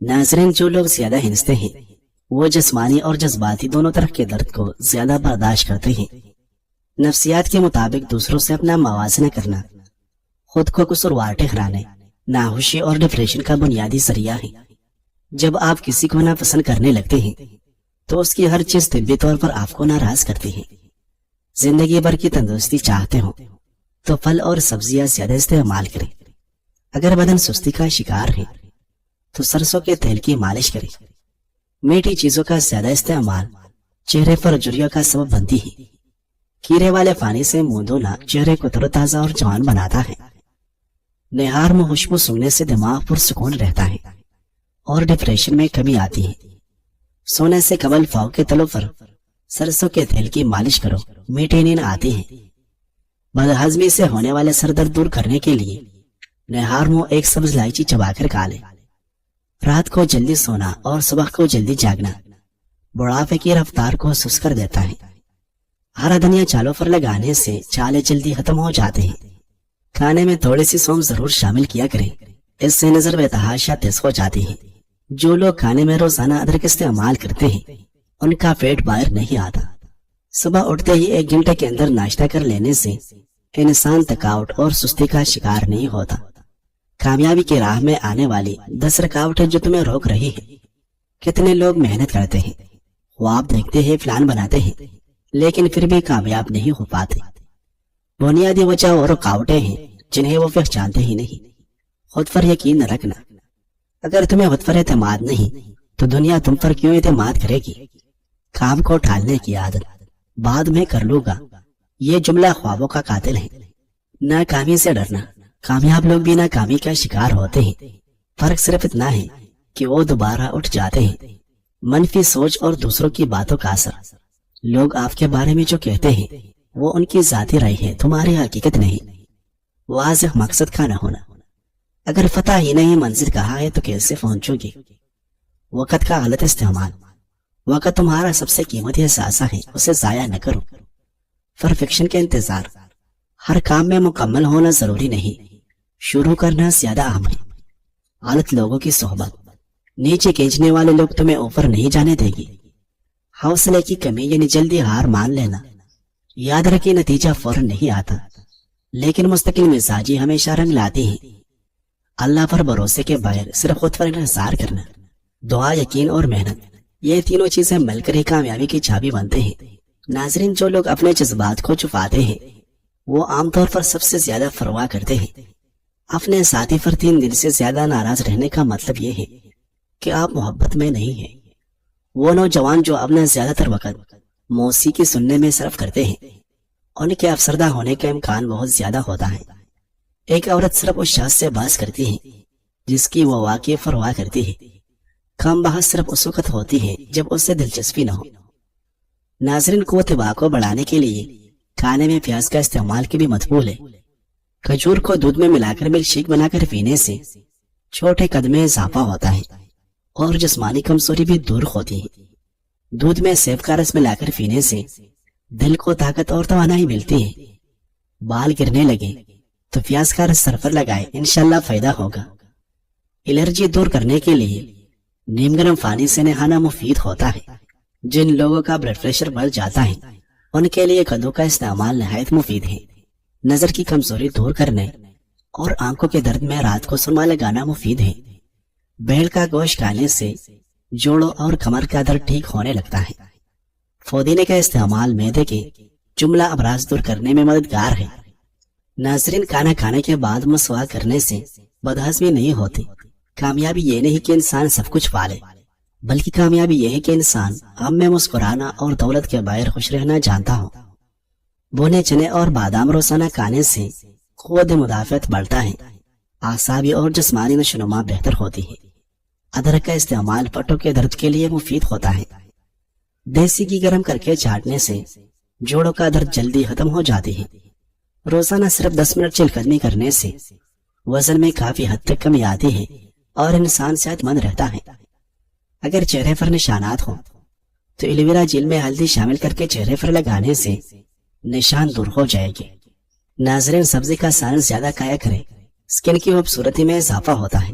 ناظرین، جو لوگ زیادہ ہنستے ہیں وہ جسمانی اور جذباتی دونوں طرح کے درد کو زیادہ برداشت کرتے ہیں۔ نفسیات کے مطابق دوسروں سے اپنا موازنہ کرنا خود کو قصوروار ٹھہرانے، ناخوشی اور ڈپریشن کا بنیادی ذریعہ ہے۔ جب آپ کسی کو ناپسند کرنے لگتے ہیں تو اس کی ہر چیز طبی طور پر آپ کو ناراض کرتی ہے۔ زندگی بھر کی تندرستی چاہتے ہو تو پھل اور سبزیاں زیادہ استعمال کریں۔ اگر بدن سستی کا شکار ہے تو سرسوں کے تیل کی مالش کریں۔ میٹھی چیزوں کا زیادہ استعمال چہرے پر جھریوں کا سبب بنتی ہے۔ کیڑے والے پانی سے منہ دھونا چہرے کو تر و تازہ اور جوان بناتا ہے۔ نہار میں خوشبو سونگنے سے دماغ پرسکون رہتا ہے اور ڈپریشن میں کمی آتی ہے۔ سونے سے قبل پاؤں کے تلوں پر سرسوں کے تیل کی مالش کرو، میٹھی نیند آتی ہے۔ بدہضمی سے ہونے والے سر درد دور کرنے کے لیے نہار میں ایک سبز الائچی چبا کر کھا لے۔ رات کو جلدی سونا اور صبح کو جلدی جاگنا بڑھاپے کی رفتار کو سست کر دیتا ہے۔ ہرا دھنیا چالوں پر لگانے سے چالے جلدی ختم ہو جاتے ہیں۔ کھانے میں تھوڑی سی سونف ضرور شامل کیا کریں، اس سے نظر و تحاشا تیز ہو جاتی ہے۔ جو لوگ کھانے میں روزانہ ادرک استعمال کرتے ہیں ان کا پیٹ باہر نہیں آتا۔ صبح اٹھتے ہی 1 گھنٹے کے اندر ناشتہ کر لینے سے انسان تھکاوٹ اور سستی کا شکار نہیں ہوتا۔ کامیابی کی راہ میں آنے والی 10 رکاوٹیں جو تمہیں روک رہی ہیں۔ کتنے لوگ محنت کرتے ہیں، خواب دیکھتے ہیں، پلان بناتے ہیں، لیکن پھر بھی کامیاب نہیں ہو پاتے۔ بنیادی وجہ اور رکاوٹیں ہیں جنہیں وہ پہچانتے ہی نہیں۔ خود پر یقین رکھنا۔ اگر تمہیں خود پر اعتماد نہیں تو دنیا تم پر کیوں اعتماد کرے گی؟ کام کو ٹالنے کی عادت، بعد میں کر لوں گا، یہ جملہ خوابوں کا قاتل ہے۔ ناکامی سے ڈرنا۔ کامیاب لوگ بھی ناکامی کا شکار ہوتے ہیں، فرق صرف اتنا ہے کہ وہ دوبارہ اٹھ جاتے ہیں۔ منفی سوچ اور دوسروں کی باتوں کا اثر۔ لوگ آپ کے بارے میں جو کہتے ہیں وہ ان کی ذاتی رائے ہے، تمہاری حقیقت نہیں۔ واضح مقصد کا نہ ہونا۔ اگر پتہ ہی نہیں منزل کہاں ہے تو کیسے پہنچو گے؟ وقت کا غلط استعمال۔ وقت تمہارا سب سے قیمتی اثاثہ ہے، اسے ضائع نہ کرو۔ پرفیکشن کے انتظار۔ ہر کام میں مکمل ہونا ضروری نہیں، شروع کرنا زیادہ اہم ہے۔ غلط لوگوں کی صحبت۔ نیچے کھینچنے والے لوگ تمہیں اوپر نہیں جانے دے گی۔ حوصلے کی کمی یعنی جلدی ہار مان لینا۔ یاد رکھیں نتیجہ فوراً نہیں آتا، لیکن مستقل مزاجی ہمیشہ رنگ لاتی ہے۔ اللہ پر بھروسے کے بغیر صرف خود پر انحصار کرنا۔ دعا، یقین اور محنت، یہ تینوں چیزیں مل کر ہی کامیابی کی چابی بنتے ہیں۔ ناظرین، جو لوگ اپنے جذبات کو چھپاتے ہیں وہ عام طور پر سب سے زیادہ پرواہ کرتے ہیں۔ اپنے ساتھی پر 3 دن سے زیادہ ناراض رہنے کا مطلب یہ ہے کہ آپ محبت میں نہیں ہیں۔ وہ نوجوان جو اپنا زیادہ تر وقت موسیقی سننے میں صرف کرتے ہیں ان کے افسردہ ہونے کا امکان بہت زیادہ ہوتا ہے۔ ایک عورت صرف اس شخص سے بحث کرتی ہے جس کی وہ واقعی پرواہ کرتی ہے۔ کم بحث صرف اس وقت ہوتی ہے جب اس سے دلچسپی نہ ہو۔ ناظرین، قوت باہ کو بڑھانے کے لیے کھانے میں پیاز کا استعمال کی بھی مقبول ہے۔ کھجور کو دودھ میں ملا کر ملک شیک بنا کر پینے سے چھوٹے قد میں اضافہ ہوتا ہے اور جسمانی کمزوری بھی دور ہوتی ہے۔ دودھ میں سیب کا رس ملا کر پینے سے دل کو طاقت اور توانائی ملتی ہے۔ بال گرنے لگے تو پیاز کا رس سر پر لگائے، انشاءاللہ فائدہ ہوگا۔ الرجی دور کرنے کے لیے نیم گرم پانی سے نہانا مفید ہوتا ہے۔ جن لوگوں کا بلڈ پریشر بڑھ جاتا ہے ان کے لیے کدو کا استعمال نہایت مفید ہے۔ نظر کی کمزوری دور کرنے اور آنکھوں کے درد میں رات کو سرما لگانا مفید ہے۔ بیل کا گوشت کھانے سے جوڑوں اور کمر کا درد ٹھیک ہونے لگتا ہے۔ پودینے کا استعمال معدے کے جملہ امراض دور کرنے میں مددگار ہے۔ ناظرین، کھانا کھانے کے بعد مسواک کرنے سے بدہضمی نہیں ہوتی۔ کامیابی یہ نہیں کہ انسان سب کچھ پالے، بلکہ کامیابی یہ ہے کہ انسان غم میں مسکرانا اور دولت کے باہر خوش رہنا جانتا ہو۔ بونے چنے اور بادام روزانہ کھانے سے قوت مدافعت بڑھتا ہے، اعصابی اور جسمانی نشوونما بہتر ہوتی ہے۔ ادرک کا استعمال پٹوں کے درد کے لیے مفید ہوتا ہے۔ دیسی گھی گرم کر کے چاٹنے سے جوڑوں کا درد جلدی ختم ہو جاتی ہے۔ روزانہ صرف 10 منٹ چہل قدمی کرنے سے وزن میں کافی حد تک کمی آتی ہے اور انسان صحت مند رہتا ہے۔ اگر چہرے پر نشانات ہوں تو ایلوویرا جیل میں ہلدی شامل کر کے چہرے پر لگانے سے نشان دور ہو جائے گی۔ ناظرین، سبزی کا سالن زیادہ کھایا کریں، سکن کی خوبصورتی میں اضافہ ہوتا ہے۔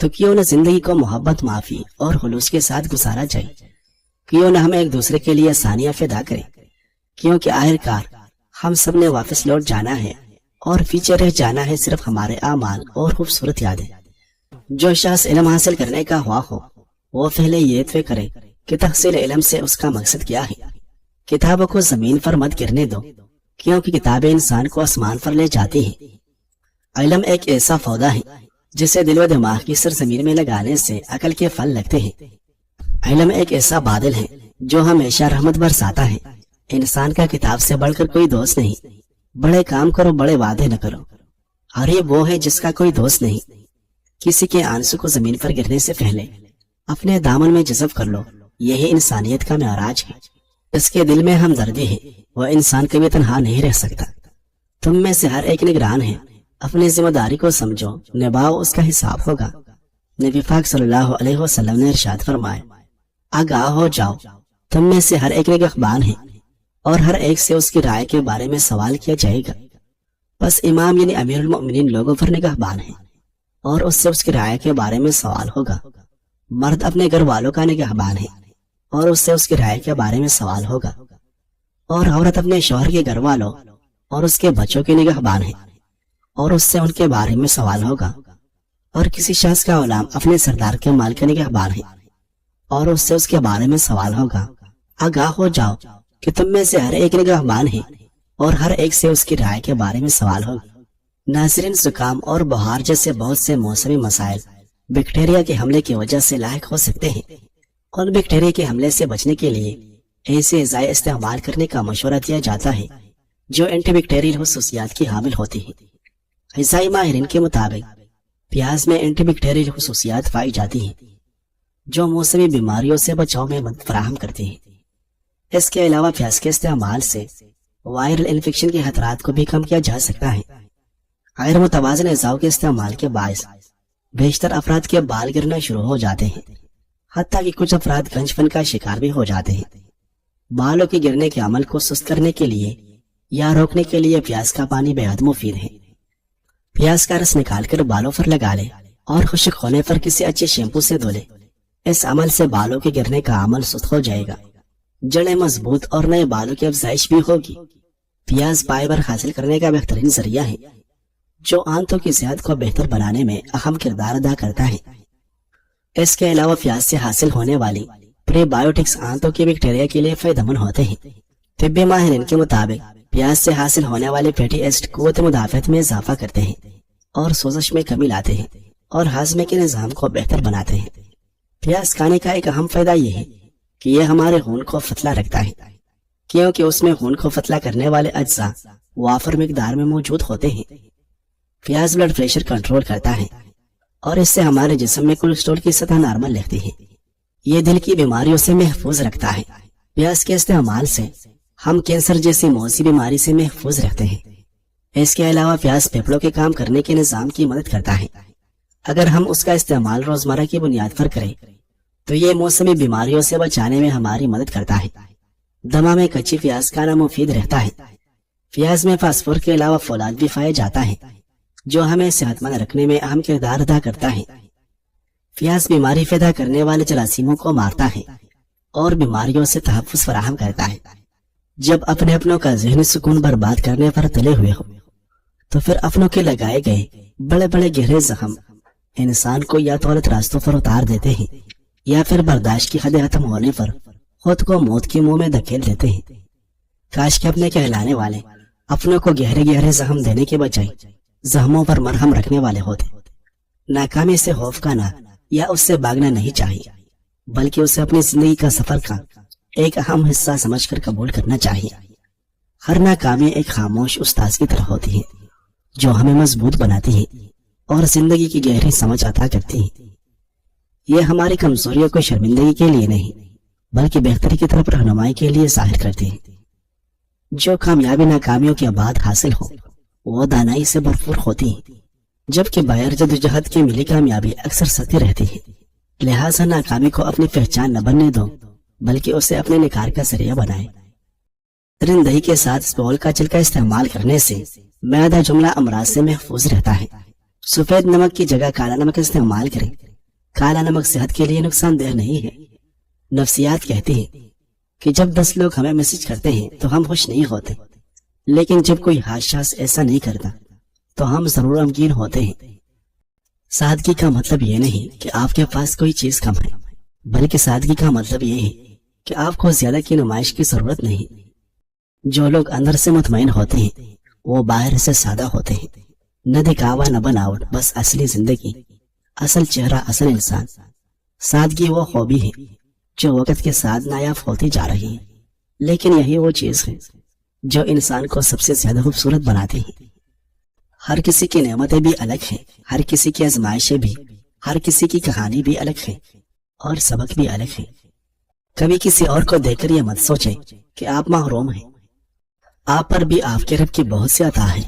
تو کیوں نہ زندگی کو محبت، معافی اور خلوص کے ساتھ گزارا جائے؟ کیوں نہ ہم ایک دوسرے کے لیے ثانیہ فدا کریں؟ کیونکہ آخرکار ہم سب نے واپس لوٹ جانا ہے اور پیچھے رہ جانا ہے صرف ہمارے اعمال اور خوبصورت یادیں۔ جو شخص علم حاصل کرنے کا ہوا ہو وہ پہلے یہ طے کرے کہ تحصیل علم سے اس کا مقصد کیا ہے۔ کتابوں کو زمین پر مت گرنے دو، کیونکہ کتابیں انسان کو آسمان پر لے جاتی ہیں۔ علم ایک ایسا پودا ہے جسے دل و دماغ کی سرزمین میں لگانے سے عقل کے پھل لگتے ہیں۔ علم ایک ایسا بادل ہے جو ہمیشہ رحمت برساتا ہے۔ انسان کا کتاب سے بڑھ کر کوئی دوست نہیں۔ بڑے کام کرو، بڑے وعدے نہ کرو، اور یہ وہ ہے جس کا کوئی دوست نہیں۔ کسی کے آنسو کو زمین پر گرنے سے پہلے اپنے دامن میں جذب کر لو، یہی انسانیت کا معراج ہے۔ اس کے دل میں ہمدردی ہے، وہ انسان کبھی تنہا نہیں رہ سکتا۔ تم میں سے ہر ایک نگران ہے، اپنی ذمہ داری کو سمجھو، نبھاؤ، اس کا حساب ہوگا۔ نبی پاک صلی اللہ علیہ وسلم نے ارشاد فرمایا، آگاہ ہو جاؤ، تم میں سے ہر ایک نگہبان ہے اور ہر ایک سے اس کی رائے کے بارے میں سوال کیا جائے گا۔ بس امام یعنی امیر المؤمنین لوگوں پر نگہبان ہے اور اس سے اس کی رائے کے بارے میں سوال ہوگا۔ مرد اپنے گھر والوں کا نگہبان ہے اور اس سے اس کی رائے کے بارے میں سوال ہوگا، اور عورت اپنے شوہر کے گھر والوں اور اس کے بچوں کے نگہبان ہے اور اس سے ان کے بارے میں سوال ہوگا۔ اور کسی شخص کا غلام اپنے سردار کے مال کا نگہبان ہے اور اس سے اس کے بارے میں سوال ہوگا۔ آگاہ ہو جاؤ کہ تم میں سے ہر ایک نگہبان ہے اور ہر ایک سے اس کی رائے کے بارے میں سوال ہوگا۔ ناظرین، زکام اور بخار جیسے بہت سے موسمی مسائل بیکٹیریا کے حملے کی وجہ سے لاحق ہو سکتے ہیں، اور بیکٹیریا کے حملے سے بچنے کے لیے ایسے غذائیں استعمال کرنے کا مشورہ دیا جاتا ہے جو اینٹی بیکٹیریل خصوصیات کی حامل ہوتی ہیں۔ غذائی ماہرین کے مطابق پیاز میں اینٹی بیکٹیریل خصوصیات پائی جاتی ہیں جو موسمی بیماریوں سے بچاؤ میں مدد فراہم کرتی ہیں۔ اس کے علاوہ پیاز کے استعمال سے وائرل انفیکشن کے خطرات کو بھی کم کیا جا سکتا ہے۔ غیر متوازن غذاؤں کے استعمال کے باعث بیشتر افراد کے بال گرنا شروع ہو جاتے ہیں، حتیٰ کہ کچھ افراد گنج پن کا شکار بھی ہو جاتے ہیں۔ بالوں کے گرنے کے عمل کو سست کرنے کے لیے یا روکنے کے لیے پیاز کا پانی بے حد مفید ہے۔ پیاز کا رس نکال کر بالوں پر لگا لے اور خشک ہونے پر کسی اچھے شیمپو سے دھو لے۔ اس عمل سے بالوں کے گرنے کا عمل سست ہو جائے گا، جڑیں مضبوط اور نئے بالوں کی افزائش بھی ہوگی۔ پیاز فائبر حاصل کرنے کا بہترین ذریعہ ہے جو آنتوں کی صحت کو بہتر بنانے میں اہم کردار ادا کرتا ہے۔ اس کے علاوہ پیاز سے حاصل ہونے والی پری بایوٹکس آنتوں کے بیکٹیریا کے لیے فائدہ مند ہوتے ہیں۔ طبی ماہرین کے مطابق پیاز سے حاصل ہونے والے فیٹی ایسڈ قوت مدافعت میں اضافہ کرتے ہیں اور سوزش میں کمی لاتے ہیں اور ہاضمے کے نظام کو بہتر بناتے ہیں۔ پیاز کھانے کا ایک اہم فائدہ یہ ہے کہ یہ ہمارے خون کو پتلا رکھتا ہے، کیونکہ اس میں خون کو پتلا کرنے والے اجزاء وافر مقدار میں موجود ہوتے ہیں۔ پیاز بلڈ پریشر کنٹرول کرتا ہے اور اس سے ہمارے جسم میں کولیسٹرول کی سطح نارمل رہتی ہے۔ یہ دل کی بیماریوں سے محفوظ رکھتا ہے۔ پیاز کے استعمال سے ہم کینسر جیسی موذی بیماری سے محفوظ رہتے ہیں۔ اس کے علاوہ پیاز پھیپھڑوں کے کام کرنے کے نظام کی مدد کرتا ہے۔ اگر ہم اس کا استعمال روزمرہ کی بنیاد پر کریں تو یہ موسمی بیماریوں سے بچانے میں ہماری مدد کرتا ہے۔ دمہ میں کچی پیاز کھانا مفید رہتا ہے۔ پیاز میں فاسفور کے علاوہ فولاد بھی پایا جاتا ہے جو ہمیں صحت مند رکھنے میں اہم کردار ادا کرتا ہے۔ پیاز بیماری پیدا کرنے والے جراثیموں کو مارتا ہے اور بیماریوں سے تحفظ فراہم کرتا ہے۔ جب اپنے اپنوں کا ذہنی سکون برباد کرنے پر تلے ہوئے ہو تو پھر اپنوں کے لگائے گئے بڑے بڑے گہرے زخم انسان کو یا تو غلط راستوں پر اتار دیتے ہیں یا پھر برداشت کی حد ختم ہونے پر خود کو موت کے منہ میں دھکیل دیتے ہیں۔ کاش کہ اپنے کہلانے والے اپنوں کو گہرے گہرے زخم دینے کے بجائے زخموں پر مرہم رکھنے والے ہوتے۔ ناکامی سے خوف کھانا یا اس سے بھاگنا نہیں چاہیے، بلکہ اسے اپنی زندگی کا سفر کا ایک اہم حصہ سمجھ کر قبول کرنا چاہیے۔ ہر ناکامی ایک خاموش استاذ کی طرح ہوتی ہے جو ہمیں مضبوط بناتی ہے اور زندگی کی گہری سمجھ عطا کرتی ہے۔ یہ ہماری کمزوریوں کو شرمندگی کے لیے نہیں بلکہ بہتری کی طرف رہنمائی کے لیے ظاہر کرتی ہے۔ جو کامیابی ناکامیوں کے بعد حاصل ہو وہ دانائی سے بھرپور ہوتی ہے، جبکہ بغیر جدوجہد کی ملی کامیابی اکثر ستی رہتی ہے۔ لہٰذا ناکامی کو اپنی پہچان نہ بننے دو بلکہ اسے اپنے نکھار کا ذریعہ بنائے۔ درندہی کے ساتھ اس بول کا چل کا استعمال کرنے سے معدہ جملہ امراض سے محفوظ رہتا ہے۔ سفید نمک کی جگہ کالا نمک استعمال کریں. کالا نمک صحت کے لیے نقصان دہ نہیں ہے. نفسیات کہتی ہے کہ جب 10 لوگ ہمیں میسج کرتے ہیں تو ہم خوش نہیں ہوتے، لیکن جب کوئی شخص ایسا نہیں کرتا تو ہم ضرور غمگین ہوتے ہیں. سادگی کا مطلب یہ نہیں کہ آپ کے پاس کوئی چیز کم ہے، بلکہ سادگی کا مطلب یہ ہے کہ آپ کو زیادہ کی نمائش کی ضرورت نہیں. جو لوگ اندر سے مطمئن ہوتے ہیں وہ باہر سے سادہ ہوتے ہیں. نہ دکھاوا نہ بناوٹ، بس اصلی زندگی، اصل چہرہ، اصل انسان. سادگی وہ خوبی ہے جو وقت کے ساتھ نایاب ہوتی جا رہی ہے، لیکن یہی وہ چیز ہے جو انسان کو سب سے زیادہ خوبصورت بناتی ہے. ہر کسی کی نعمتیں بھی الگ ہیں، ہر کسی کی آزمائشیں بھی، ہر کسی کی کہانی بھی الگ ہے اور سبق بھی الگ ہے. کبھی کسی اور کو دیکھ کر یہ مت سوچیں کہ آپ محروم ہیں. آپ پر بھی آپ کے رب کی بہت سی عطا ہے.